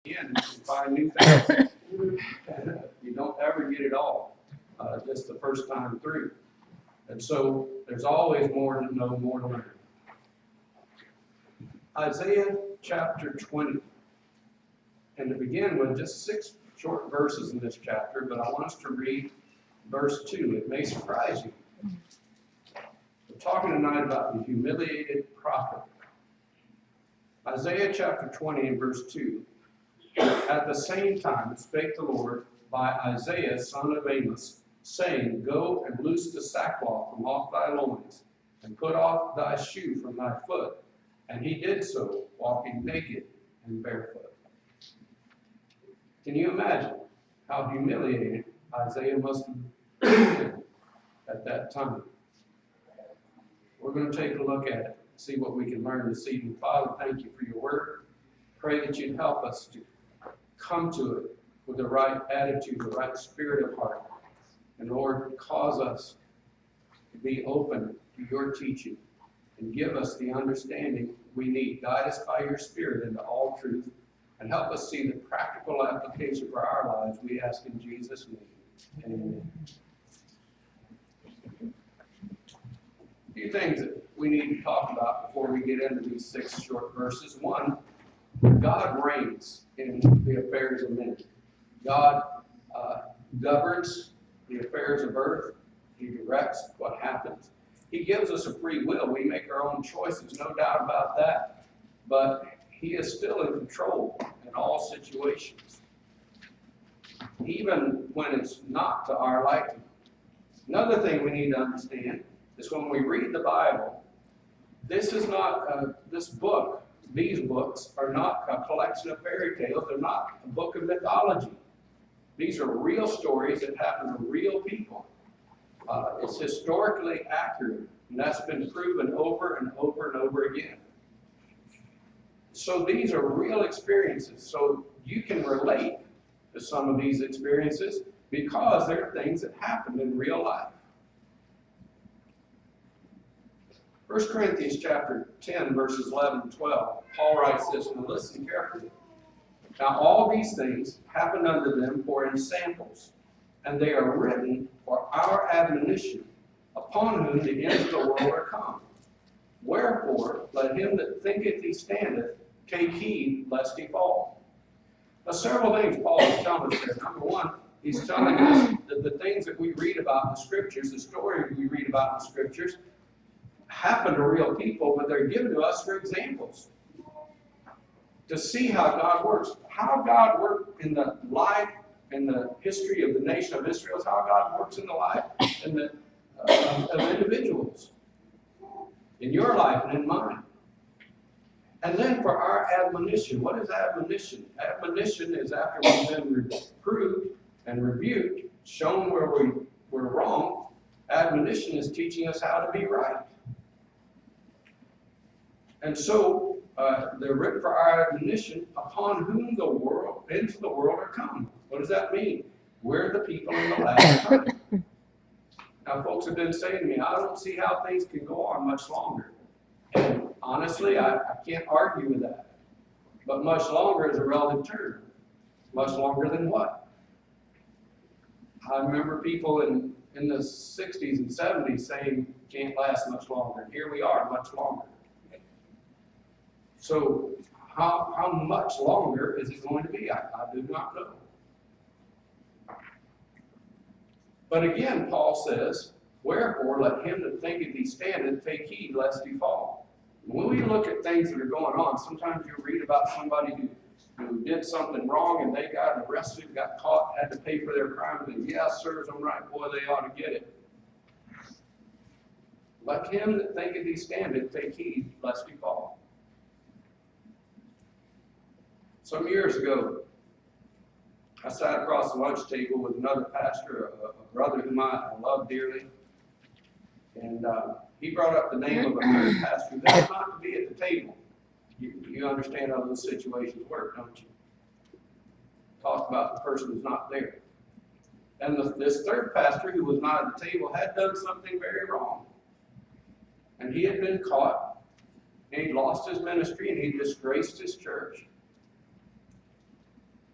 again, you can find new things. You don't ever get it all, just the first time through. And so there's always more to know, more to learn. Isaiah chapter 20. And to begin with, just 6 short verses in this chapter, but I want us to read verse 2. It may surprise you. We're talking tonight about the humiliated prophet. Isaiah chapter 20 and verse 2. At the same time spake the Lord by Isaiah son of Amos, saying, Go and loose the sackcloth from off thy loins, and put off thy shoe from thy foot. And he did so, walking naked and barefoot. Can you imagine how humiliated Isaiah must have been at that time? We're going to take a look at it, see what we can learn this evening. Father, thank you for your word. Pray that you'd help us to come to it with the right attitude, the right spirit of heart. And Lord, cause us to be open to your teaching and give us the understanding we need. Guide us by your Spirit into all truth and help us see the practical application for our lives. We ask in Jesus' name. Amen. A few things that we need to talk about before we get into these 6 short verses. One, God reigns in the affairs of men. God governs the affairs of earth. He directs what happens. He gives us a free will. We make our own choices, no doubt about that. But he is still in control in all situations, even when it's not to our liking. Another thing we need to understand is when we read the Bible, this is not this book. These books are not a collection of fairy tales. They're not a book of mythology. These are real stories that happen to real people. It's historically accurate, and that's been proven over and over and over again. So these are real experiences. So you can relate to some of these experiences because they're things that happened in real life. 1 Corinthians chapter 10, verses 11 and 12, Paul writes this, and listen carefully. Now all these things happened unto them for ensamples, and they are written for our admonition, upon whom the ends of the world are come. Wherefore, let him that thinketh he standeth take heed lest he fall. Now, several things Paul is telling us there. Number one, he's telling us that the things that we read about in the Scriptures, the stories we read about in the Scriptures, happen to real people, but they're given to us for examples. To see how God works. How God worked in the life and the history of the nation of Israel is how God works in the life and of individuals. In your life and in mine. And then for our admonition. What is admonition? Admonition is after we've been reproved and rebuked, shown where we were wrong. Admonition is teaching us how to be right. And so they're written for our admonition, upon whom the world, into the world are come. What does that mean? We're the people in the last time. Now, folks have been saying to me, I don't see how things can go on much longer. And honestly, I can't argue with that. But much longer is a relative term. Much longer than what? I remember people in the 60s and 70s saying, can't last much longer. And here we are, much longer. So how much longer is it going to be? I do not know. But again, Paul says, wherefore let him that thinketh he standeth take heed lest he fall. When we look at things that are going on, sometimes you read about somebody who did something wrong and they got arrested, got caught, had to pay for their crime, and yeah, serves them right, boy, they ought to get it. Let him that thinketh he standeth take heed lest he fall. Some years ago, I sat across the lunch table with another pastor, a brother whom I love dearly, and he brought up the name of a third pastor who was not to be at the table. You understand how those situations work, don't you? Talk about the person who's not there. And this third pastor who was not at the table had done something very wrong. And he had been caught, and he'd lost his ministry, and he disgraced his church.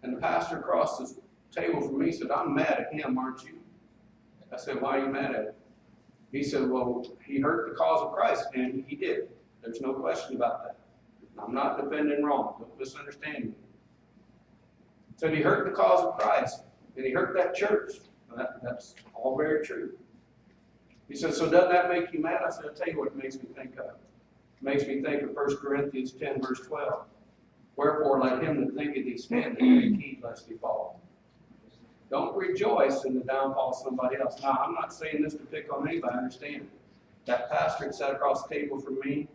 And the pastor across the table from me said, I'm mad at him, aren't you? I said, why are you mad at him? He said, well, he hurt the cause of Christ, and he did. There's no question about that. I'm not defending wrong. Don't misunderstand me. He said he hurt the cause of Christ, and he hurt that church. That's all very true. He said, so doesn't that make you mad? I said, I'll tell you what it makes me think of. It makes me think of 1 Corinthians 10, verse 12. Wherefore, let him that thinketh he standeth take heed lest he fall. Don't rejoice in the downfall of somebody else. Now, I'm not saying this to pick on anybody. I understand. That pastor sat across the table from me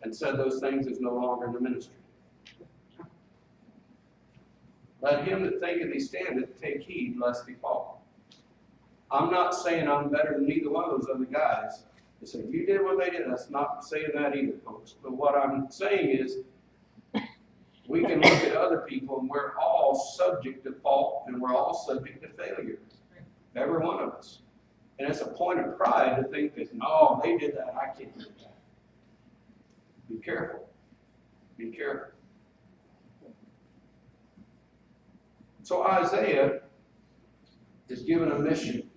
and said those things is no longer in the ministry. Let him that thinketh he standeth take heed lest he fall. I'm not saying I'm better than either one of those other guys. They say, you did what they did. That's not saying that either, folks. But what I'm saying is, we can look at other people and we're all subject to fault and we're all subject to failure. Every one of us. And it's a point of pride to think that, no, they did that, I can't do that. Be careful. Be careful. So Isaiah is given a mission.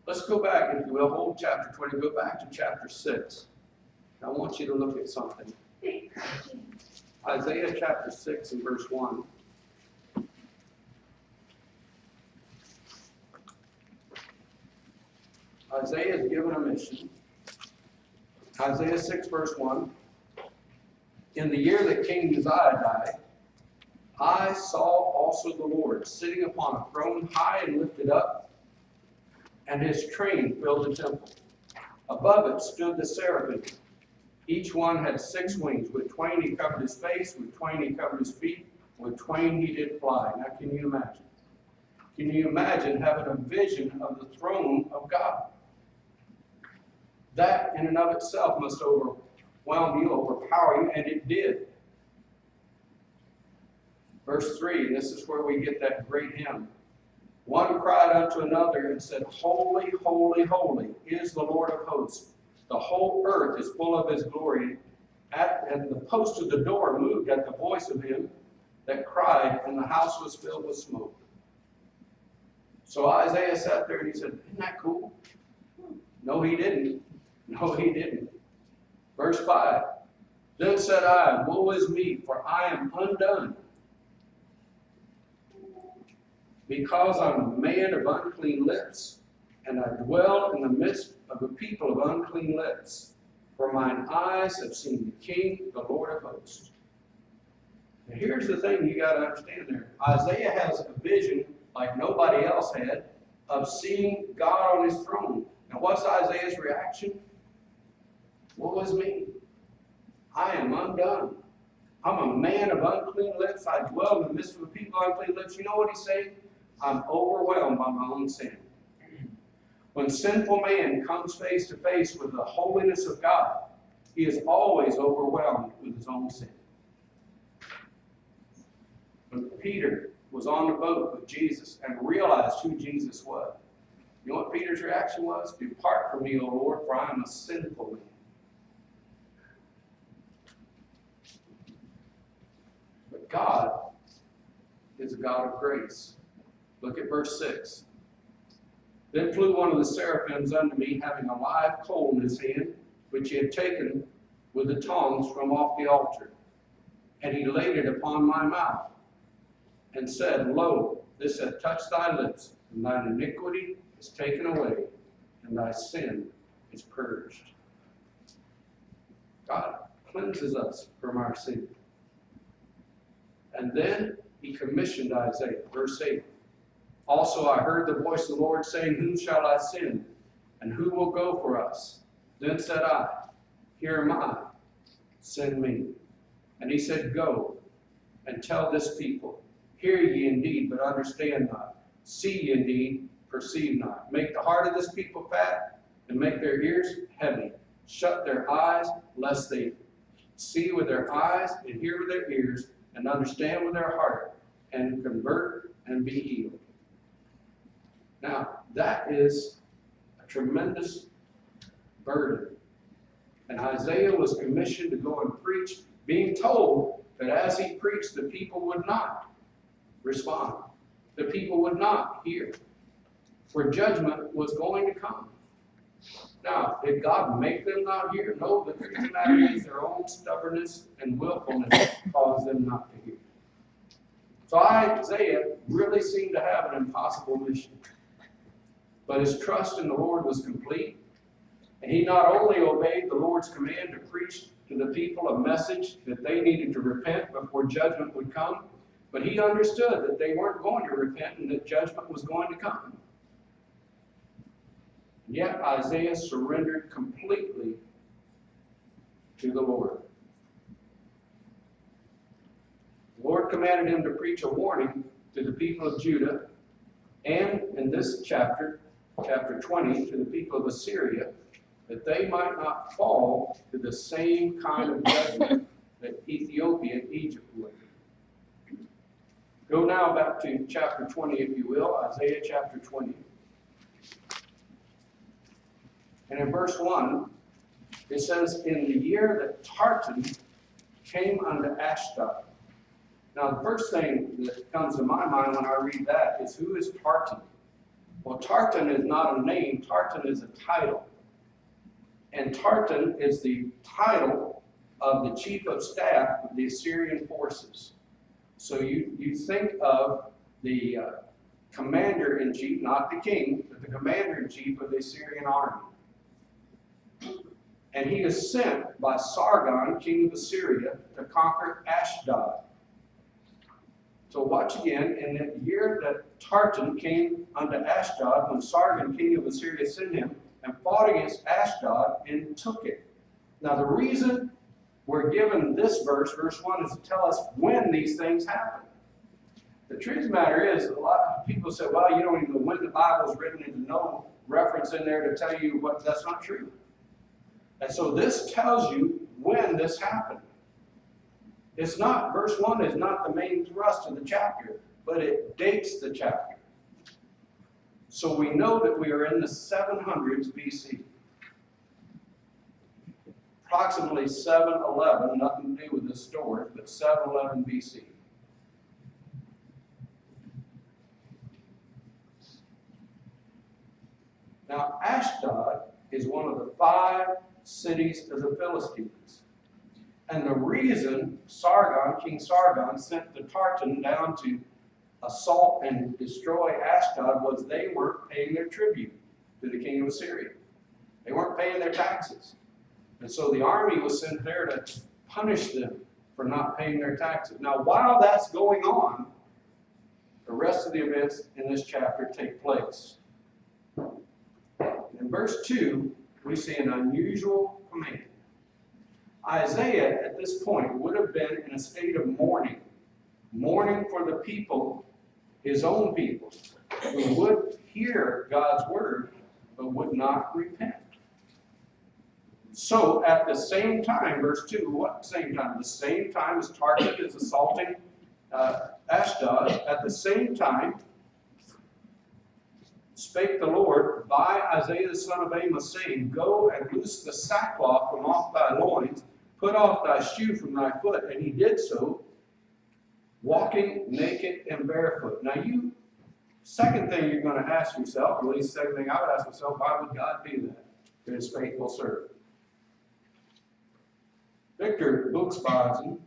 Let's go back, if you will, whole chapter 20, go back to chapter 6. I want you to look at something. Isaiah chapter 6 and verse 1. Isaiah is given a mission. Isaiah 6 verse 1. In the year that King Uzziah died, I saw also the Lord sitting upon a throne high and lifted up, and his train filled the temple. Above it stood the seraphim. Each one had 6 wings. With twain he covered his face, with twain he covered his feet, with twain he did fly. Now can you imagine? Can you imagine having a vision of the throne of God? That in and of itself must overwhelm you, overpower you, and it did. Verse 3, and this is where we get that great hymn. One cried unto another and said, Holy, holy, holy is the Lord of hosts. The whole earth is full of his glory. And the post of the door moved at the voice of him that cried, and the house was filled with smoke. So Isaiah sat there and he said, isn't that cool? No, he didn't. No, he didn't. Verse 5, then said I, woe is me, for I am undone, because I'm a man of unclean lips, and I dwell in the midst of a people of unclean lips. For mine eyes have seen the King, the Lord of hosts. Now here's the thing you got to understand there. Isaiah has a vision like nobody else had of seeing God on his throne. Now what's Isaiah's reaction? Woe is me. I am undone. I'm a man of unclean lips. I dwell in the midst of a people of unclean lips. You know what he's saying? I'm overwhelmed by my own sin. When sinful man comes face to face with the holiness of God, he is always overwhelmed with his own sin. When Peter was on the boat with Jesus and realized who Jesus was, you know what Peter's reaction was? Depart from me, O Lord, for I am a sinful man. But God is a God of grace. Look at verse 6. Then flew one of the seraphims unto me, having a live coal in his hand, which he had taken with the tongs from off the altar. And he laid it upon my mouth, and said, Lo, this hath touched thy lips, and thine iniquity is taken away, and thy sin is purged. God cleanses us from our sin. And then he commissioned Isaiah, verse 8. Also I heard the voice of the Lord saying, Whom shall I send? And who will go for us? Then said I, Here am I, send me. And he said, Go, and tell this people, Hear ye indeed, but understand not. See ye indeed, perceive not. Make the heart of this people fat, and make their ears heavy. Shut their eyes, lest they see with their eyes, and hear with their ears, and understand with their heart, and convert and be healed. Now, that is a tremendous burden. And Isaiah was commissioned to go and preach, being told that as he preached, the people would not. respond. The people would not hear, for judgment was going to come. Now, did God make them not hear? No, the truth of the matter is their own stubbornness and willfulness caused them not to hear. So Isaiah really seemed to have an impossible mission. But his trust in the Lord was complete. And he not only obeyed the Lord's command to preach to the people a message that they needed to repent before judgment would come, but he understood that they weren't going to repent and that judgment was going to come. Yet Isaiah surrendered completely to the Lord. The Lord commanded him to preach a warning to the people of Judah, and in this chapter, chapter 20, to the people of Assyria, that they might not fall to the same kind of judgment that Ethiopia and Egypt would. Go now back to chapter 20, if you will, Isaiah chapter 20. And in verse 1, it says, in the year that Tartan came unto Ashdod. Now, the first thing that comes to my mind when I read that is, who is Tartan? Well, Tartan is not a name. Tartan is a title. And Tartan is the title of the chief of staff of the Assyrian forces. So you think of the commander-in-chief, not the king, but the commander-in-chief of the Assyrian army. And he is sent by Sargon, king of Assyria, to conquer Ashdod. So watch again, in the year that Tartan came unto Ashdod, when Sargon, king of Assyria, sent him and fought against Ashdod and took it. Now the reason we're given this verse, verse 1, is to tell us when these things happen. The truth of the matter is, a lot of people say, well, you don't even know when the Bible is written, and there's no reference in there to tell you what. That's not true. And so this tells you when this happened. It's not, verse 1 is not the main thrust of the chapter, but it dates the chapter. So we know that we are in the 700s BC. Approximately 711, nothing to do with this story, but 711 BC. Now, Ashdod is one of the 5 cities of the Philistines. And the reason King Sargon sent the Tartan down to assault and destroy Ashdod was they weren't paying their tribute to the king of Assyria. They weren't paying their taxes. And so the army was sent there to punish them for not paying their taxes. Now, while that's going on, the rest of the events in this chapter take place. In verse 2, we see an unusual command. Isaiah, at this point, would have been in a state of mourning. Mourning for the people, his own people, who would hear God's word, but would not repent. So, at the same time, verse 2, what same time? The same time as Tartan is assaulting Ashdod, at the same time, spake the Lord by Isaiah the son of Amos, saying, go and loose the sackcloth from off thy loins, put off thy shoe from thy foot. And he did so, walking naked and barefoot. Now second thing you're going to ask yourself, or at least second thing I would ask myself, why would God do that to his faithful servant? Victor Buxbaum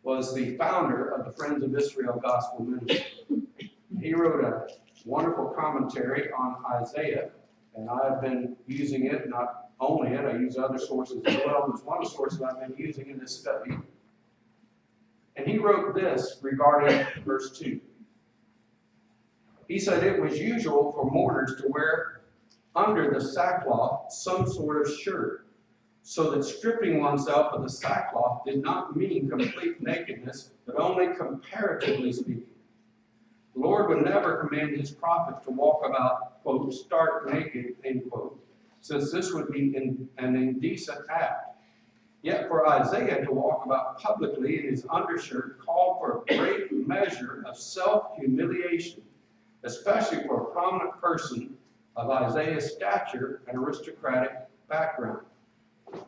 was the founder of the Friends of Israel Gospel Ministry. He wrote a wonderful commentary on Isaiah, and I've been using it, not only it, I use other sources as well. It's one of the sources I've been using in this study. And he wrote this regarding verse 2. He said it was usual for mourners to wear under the sackcloth some sort of shirt, so that stripping oneself of the sackcloth did not mean complete nakedness, but only comparatively speaking. The Lord would never command his prophet to walk about, quote, stark naked, end quote, since this would be an indecent act. Yet for Isaiah to walk about publicly in his undershirt called for a great measure of self-humiliation, especially for a prominent person of Isaiah's stature and aristocratic background.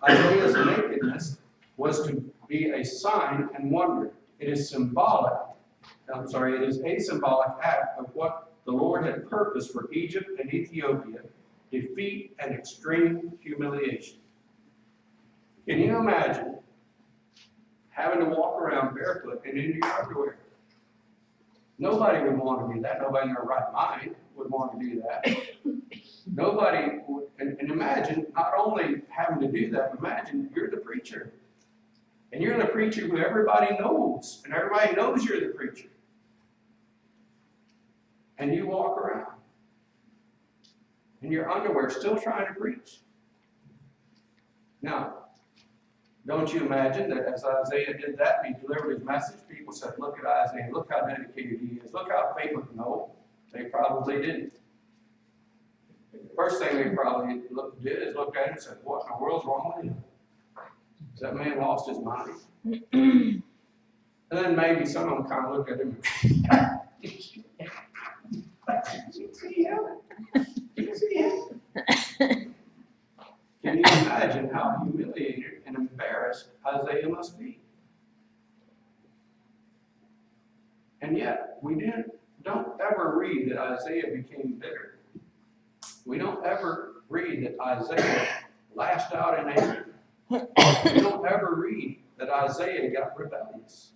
Isaiah's nakedness was to be a sign and wonder. It is symbolic it is a symbolic act of what the Lord had purposed for Egypt and Ethiopia, defeat and extreme humiliation. Can you imagine having to walk around barefoot and in your underwear? Nobody would want to do that. Nobody in their right mind would want to do that. Nobody would, and imagine not only having to do that, imagine you're the preacher. And you're the preacher who everybody knows, and everybody knows you're the preacher. And you walk around in your underwear still trying to preach. Now, don't you imagine that as Isaiah did that, he delivered his message, people said, look at Isaiah, look how dedicated he is, look how faithful. No, they probably didn't. First thing they probably did is look at him and said, what in the world's wrong with him? Has that man lost his mind? And then maybe some of them kind of look at him and you see him? You see him? Can you imagine how humiliated and embarrassed Isaiah must be? And yet, we don't ever read that Isaiah became bitter. We don't ever read that Isaiah lashed out in anger. We don't ever read that Isaiah got rebellious.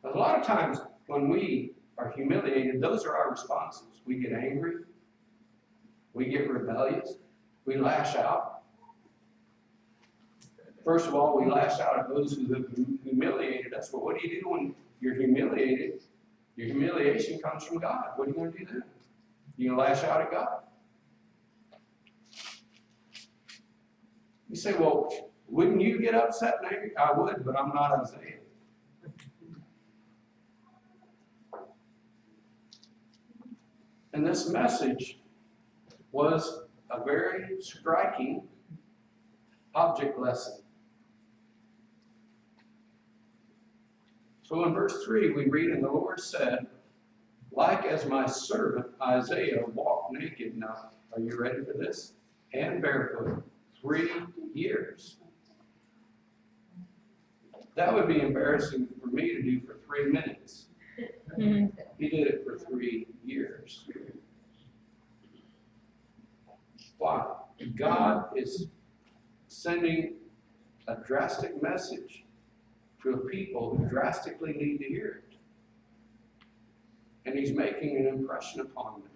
But a lot of times when we are humiliated, those are our responses. We get angry. We get rebellious. We lash out. First of all, we lash out at those who have humiliated us. But what do you do when you're humiliated? Your humiliation comes from God. What are you going to do then? You're going to lash out at God. You say, well, wouldn't you get upset and angry? I would, but I'm not Isaiah. And this message was a very striking object lesson. So in verse 3, we read, and the Lord said, like as my servant Isaiah walked naked. Now, are you ready for this? And barefoot, 3 years. That would be embarrassing for me to do for 3 minutes. He did it for 3 years. Why? God is sending a drastic message to a people who drastically need to hear it. And he's making an impression upon them.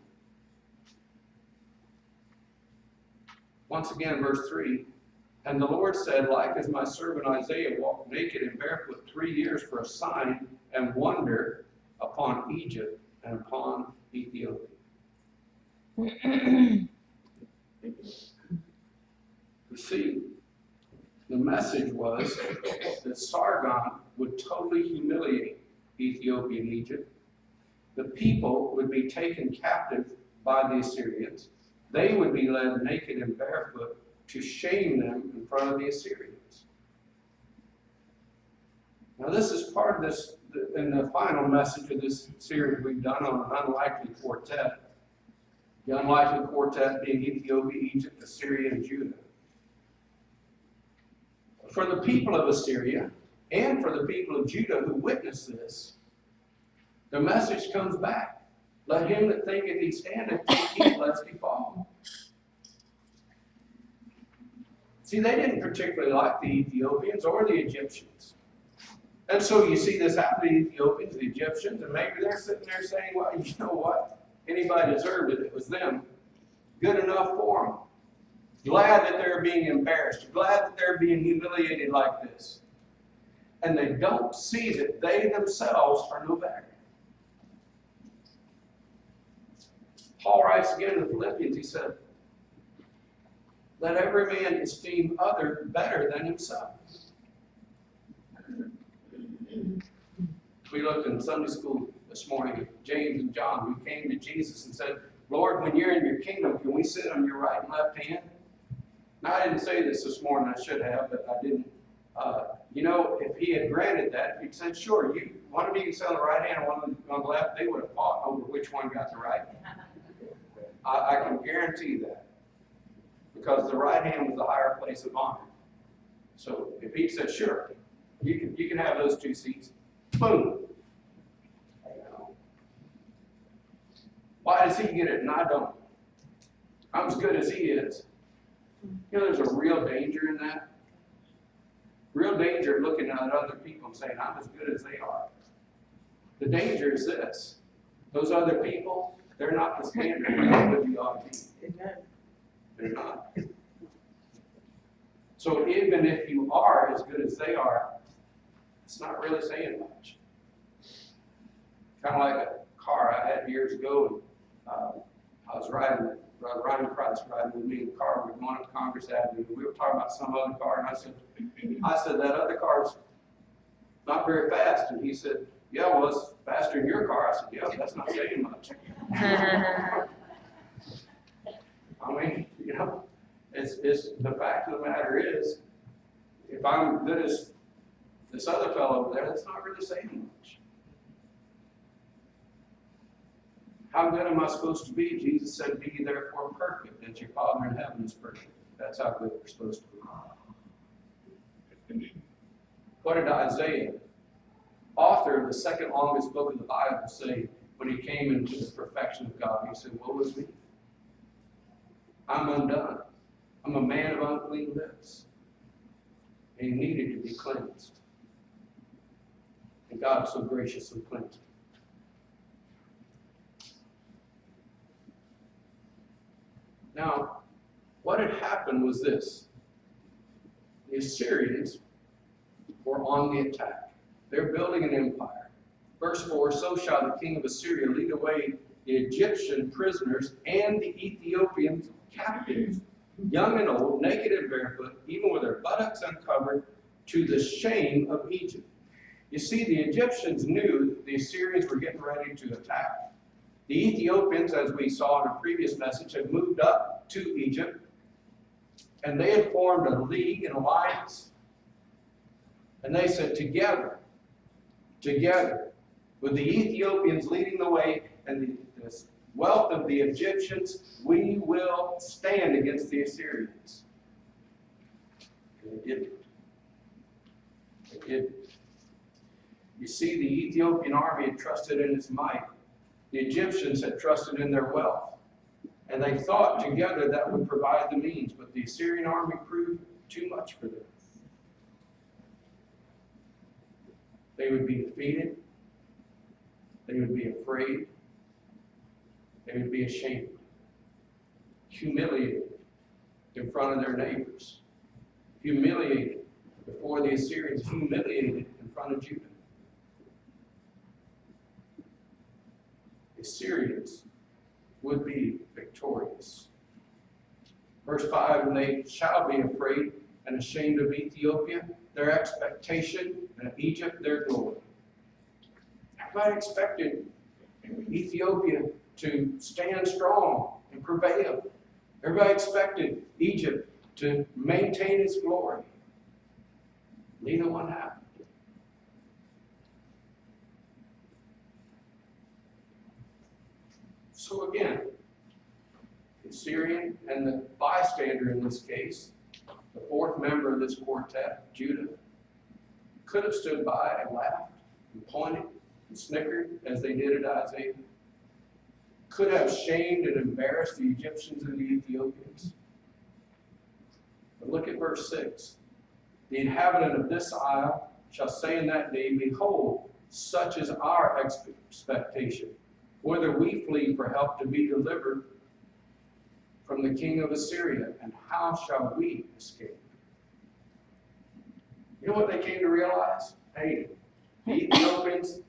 Once again, verse 3, and the Lord said, like as my servant Isaiah walked naked and barefoot 3 years for a sign and wonder upon Egypt and upon Ethiopia. You see, the message was that Sargon would totally humiliate Ethiopia and Egypt. The people would be taken captive by the Assyrians. They would be led naked and barefoot to shame them in front of the Assyrians. Now this is part of this, in the final message of this series we've done on an unlikely quartet. The unlikely quartet being Ethiopia, Egypt, Assyria, and Judah. For the people of Assyria and for the people of Judah who witnessed this, the message comes back. Let him that thinketh he standeth think lest he fall. See, they didn't particularly like the Ethiopians or the Egyptians. And so you see this happen to the Ethiopians, the Egyptians, and maybe they're sitting there saying, well, you know what? Anybody deserved it. It was them. Good enough for them. Glad that they're being embarrassed. Glad that they're being humiliated like this. And they don't see that they themselves are no better. Paul writes again in the Philippians, he said, let every man esteem other better than himself. We looked in Sunday school this morning at James and John, who came to Jesus and said, Lord, when you're in your kingdom, can we sit on your right and left hand? Now, I didn't say this morning, I should have, but I didn't. You know, if he had granted that, if he'd said, sure, one of you can sit on the right hand and one on the left, they would have fought over which one got the right. I can guarantee that. Because the right hand was the higher place of honor. So if he said, sure, you can have those 2 seats, boom. does he get it and I don't? I'm as good as he is. You know, there's a real danger in that. Real danger in looking at other people and saying, I'm as good as they are. The danger is this. Those other people, they're not the standard for how good you ought to be. They're not. So even if you are as good as they are, it's not really saying much. Kind of like a car I had years ago. I was riding Price riding with me in the car. We were going up Congress Avenue. We were talking about some other car, and I said, that other car's not very fast. And he said, yeah, well, it's faster than your car. I said, yeah, that's not saying much. I mean, you know, it's the fact of the matter is, if I'm good as this other fellow over there, that's not really saying much. How good am I supposed to be? Jesus said, be therefore perfect, as your Father in heaven is perfect. That's how good we're supposed to be. What did Isaiah, author of the second longest book of the Bible, say when he came into the perfection of God? He said, woe is me. I'm undone. I'm a man of unclean lips. And he needed to be cleansed. And God so graciously cleansed him. Now, what had happened was this. The Assyrians were on the attack. They're building an empire. Verse 4, so shall the king of Assyria lead away the Egyptian prisoners and the Ethiopian captives, young and old, naked and barefoot, even with their buttocks uncovered, to the shame of Egypt. You see, the Egyptians knew that the Assyrians were getting ready to attack. The Ethiopians, as we saw in a previous message, had moved up to Egypt, and they had formed a league, an alliance, and they said, together, with the Ethiopians leading the way and the wealth of the Egyptians, we will stand against the Assyrians. And they didn't. They didn't. You see, the Ethiopian army had trusted in its might. The Egyptians had trusted in their wealth, and they thought together that would provide the means, but the Assyrian army proved too much for them. They would be defeated, they would be afraid, they would be ashamed, humiliated in front of their neighbors, humiliated before the Assyrians, humiliated in front of Judah. The Assyrians would be victorious. Verse 5, and they shall be afraid and ashamed of Ethiopia, their expectation, and of Egypt, their glory. Everybody expected Ethiopia to stand strong and prevail. Everybody expected Egypt to maintain its glory. Neither one happened. So again, the Assyrian and the bystander in this case, the fourth member of this quartet, Judah, could have stood by and laughed and pointed and snickered as they did at Isaiah. Could have shamed and embarrassed the Egyptians and the Ethiopians. But look at verse 6. The inhabitant of this isle shall say in that day, behold, such is our expectation, whether we flee for help to be delivered from the king of Assyria, and how shall we escape? You know what they came to realize? Hey, the Ethiopians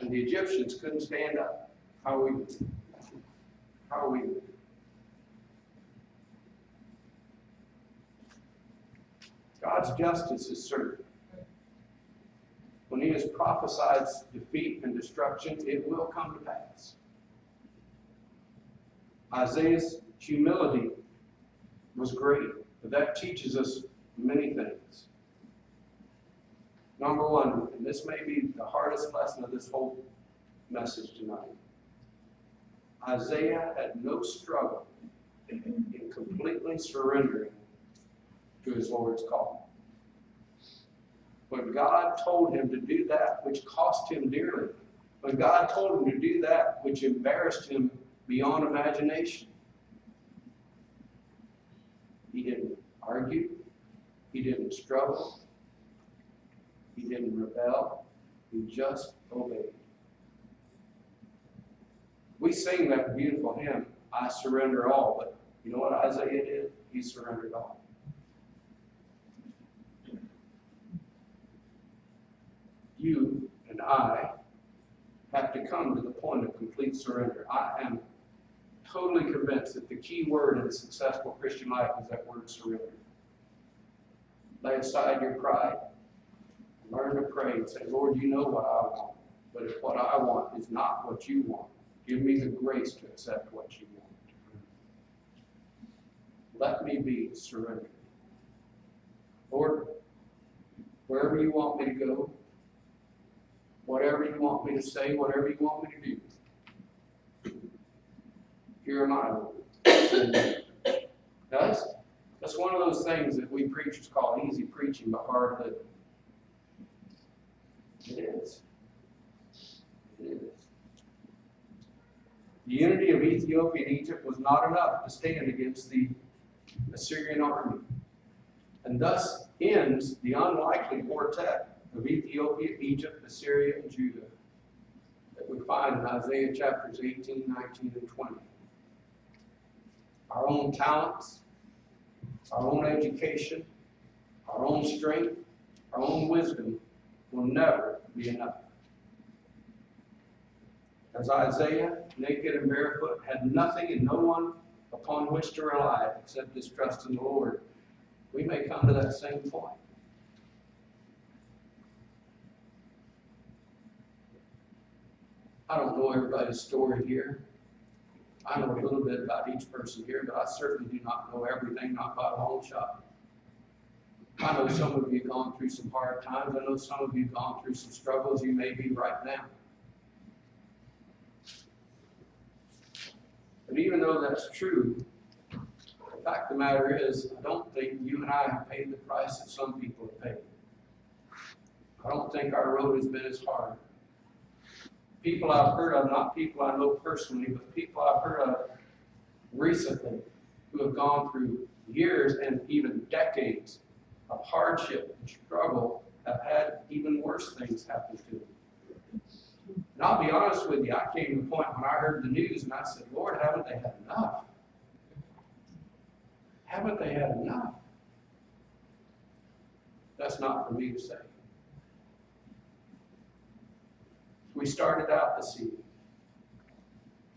and the Egyptians couldn't stand up. How are we? God's justice is certain. When he has prophesied defeat and destruction, it will come to pass. Isaiah's humility was great, but that teaches us many things. Number one, and this may be the hardest lesson of this whole message tonight. Isaiah had no struggle in completely surrendering to his Lord's call. When God told him to do that which cost him dearly, when God told him to do that which embarrassed him beyond imagination. He didn't argue. He didn't struggle. He didn't rebel. He just obeyed. We sing that beautiful hymn, I surrender all, but you know what Isaiah did? He surrendered all. You and I have to come to the point of complete surrender. I am totally convinced that the key word in a successful Christian life is that word surrender. Lay aside your pride. Learn to pray and say, Lord, you know what I want. But if what I want is not what you want, give me the grace to accept what you want. Let me be surrendered. Lord, wherever you want me to go, whatever you want me to say, whatever you want me to do, here am I, Lord. Now, that's one of those things that we preachers call easy preaching but hard living. It is. It is. The unity of Ethiopia and Egypt was not enough to stand against the Assyrian army. And thus ends the unlikely quartet of Ethiopia, Egypt, Assyria, and Judah that we find in Isaiah chapters 18, 19, and 20. Our own talents, our own education, our own strength, our own wisdom will never be enough. As Isaiah, naked and barefoot, had nothing and no one upon which to rely except his trust in the Lord, we may come to that same point. I don't know everybody's story here. I know a little bit about each person here, but I certainly do not know everything, not by a long shot. I know some of you have gone through some hard times. I know some of you have gone through some struggles you may be right now. But even though that's true, the fact of the matter is, I don't think you and I have paid the price that some people have paid. I don't think our road has been as hard. People I've heard of, not people I know personally, but people I've heard of recently who have gone through years and even decades of hardship and struggle have had even worse things happen to them. And I'll be honest with you, I came to the point when I heard the news and I said, Lord, haven't they had enough? Haven't they had enough? That's not for me to say. We started out this evening.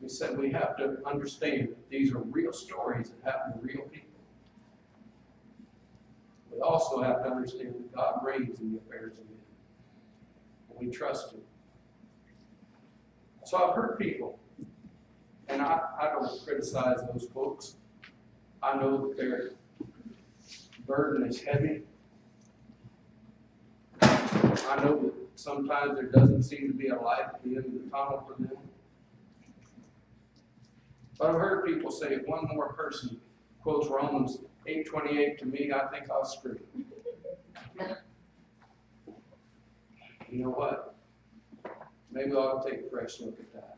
We said we have to understand that these are real stories that happen to real people. We also have to understand that God reigns in the affairs of men. And we trust Him. So I've heard people, and I don't criticize those folks. I know that their burden is heavy. I know that sometimes there doesn't seem to be a light at the end of the tunnel for them. But I've heard people say, if one more person quotes Romans 8:28 to me, I think I'll scream. You know what? Maybe I ought to take a fresh look at that.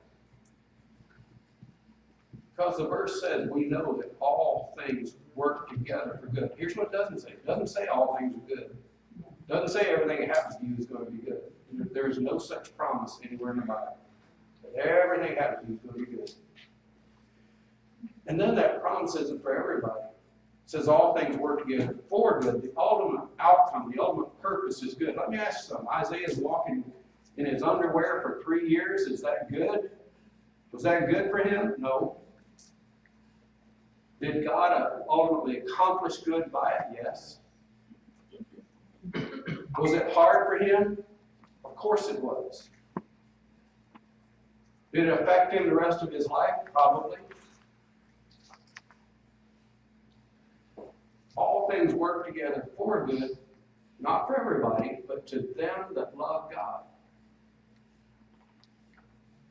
Because the verse says we know that all things work together for good. Here's what it doesn't say. It doesn't say all things are good. It doesn't say everything that happens to you is going to be good. There is no such promise anywhere in the Bible. That everything that happens to you is going to be good. And then that promise isn't for everybody. It says all things work together for good. The ultimate outcome, the ultimate purpose is good. Let me ask you something. Isaiah is walking in his underwear for 3 years. Is that good? Was that good for him? No. Did God ultimately accomplish good by it? Yes. Was it hard for him? Of course it was. Did it affect him the rest of his life? Probably. All things work together for good, not for everybody, but to them that love God.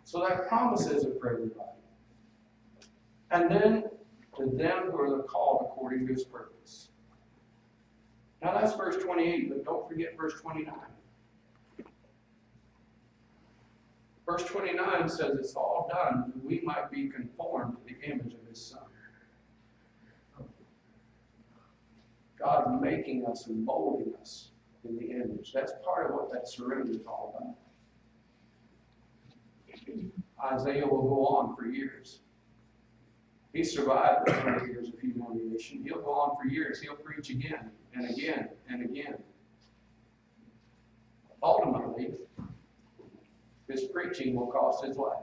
So that promise isn't for everybody. And then to them who are called according to His purpose. Now that's verse 28, but don't forget verse 29. Verse 29 says it's all done that we might be conformed to the image of his Son. God making us and molding us in the image. That's part of what that surrender is all about. Isaiah will go on for years. He survived the 20 years of humiliation. He'll go on for years. He'll preach again and again and again. Ultimately, his preaching will cost his life.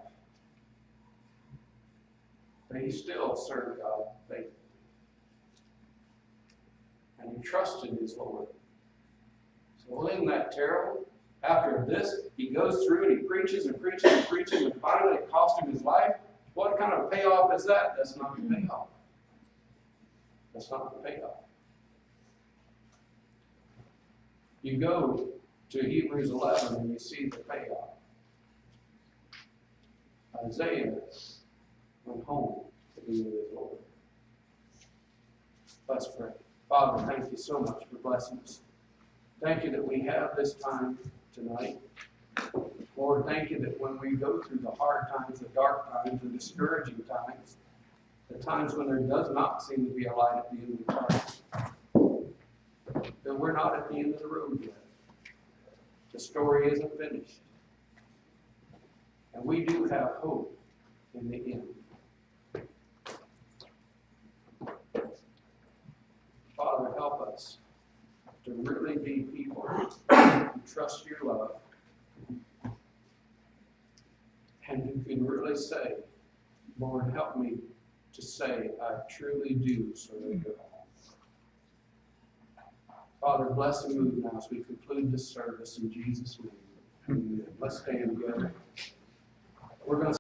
But he still served God faithfully. And he trusted his Lord. So isn't that terrible? After this, he goes through and he preaches and preaches and preaches, and finally it cost him his life. What kind of payoff is that? That's not the payoff. That's not the payoff. You go to Hebrews 11 and you see the payoff. Isaiah went home to be with his Lord. Let's pray. Father, thank you so much for blessing us. Thank you that we have this time tonight. Lord, thank you that when we go through the hard times, the dark times, the discouraging times, the times when there does not seem to be a light at the end of the tunnel, that we're not at the end of the road yet. The story isn't finished. And we do have hope in the end. Father, help us to really be people who trust your love and who can really say, Lord, help me to say, I truly do surrender all. Father, bless and move now as we conclude this service in Jesus' name. Amen. Let's stand together. We're going to